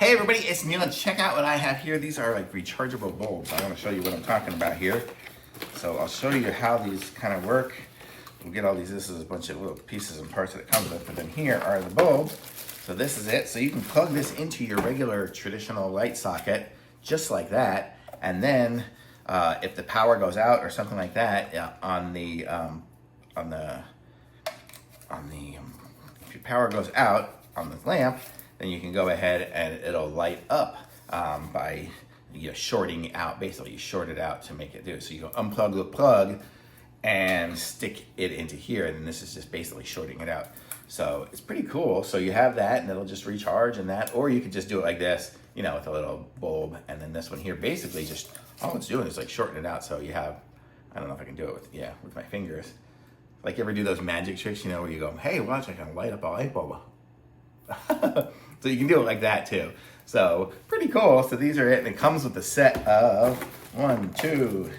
Hey everybody, it's Neil, and check out what I have here. These are like rechargeable bulbs. I want to show you what I'm talking about here. So I'll show you how these kind of work. We'll get all these, this is a bunch of little pieces and parts that it comes with, but then here are the bulbs. So this is it. So you can plug this into your regular traditional light socket, just like that. And then if the power goes out or something like that, if your power goes out on the lamp, then you can go ahead and it'll light up by shorting out. Basically, you short it out to make it do. So you go unplug the plug and stick it into here, and this is just basically shorting it out. So it's pretty cool. So you have that, and it'll just recharge and that, or you could just do it like this, with a little bulb, and then this one here, basically just all it's doing is like shorting it out. So you have, I don't know if I can do it with my fingers. Like you ever do those magic tricks, where you go, hey, watch, I can light up a light bulb. So you can do it like that too. So pretty cool. So these are it, and it comes with a set of 1, 2,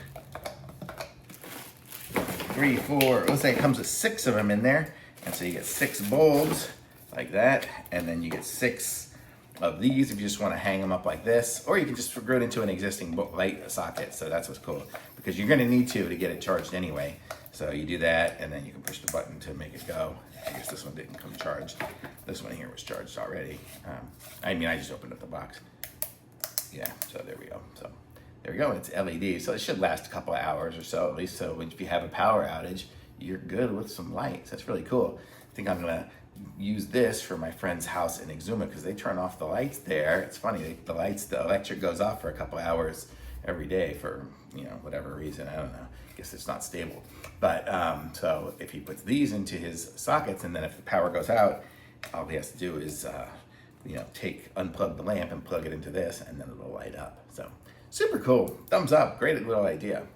3, 4. Let's say it comes with 6 of them in there, and so you get 6 bulbs like that, and then you get 6 of these if you just want to hang them up like this, or you can just screw it into an existing light socket. So that's what's cool, because you're going to need to get it charged anyway. So you do that, and then you can push the button to make it go. I guess this one didn't come charged. This one here was charged already. I just opened up the box. Yeah, so there we go. So there we go, and it's LED, so it should last a couple of hours or so at least. So if you have a power outage, you're good with some lights. That's really cool. I think I'm gonna use this for my friend's house in Exuma, because they turn off the lights there. It's funny, the electric goes off for a couple of hours every day for whatever reason. I don't know. I guess it's not stable. But so if he puts these into his sockets, and then if the power goes out, all he has to do is unplug the lamp and plug it into this, and then it'll light up. So super cool. Thumbs up. Great little idea.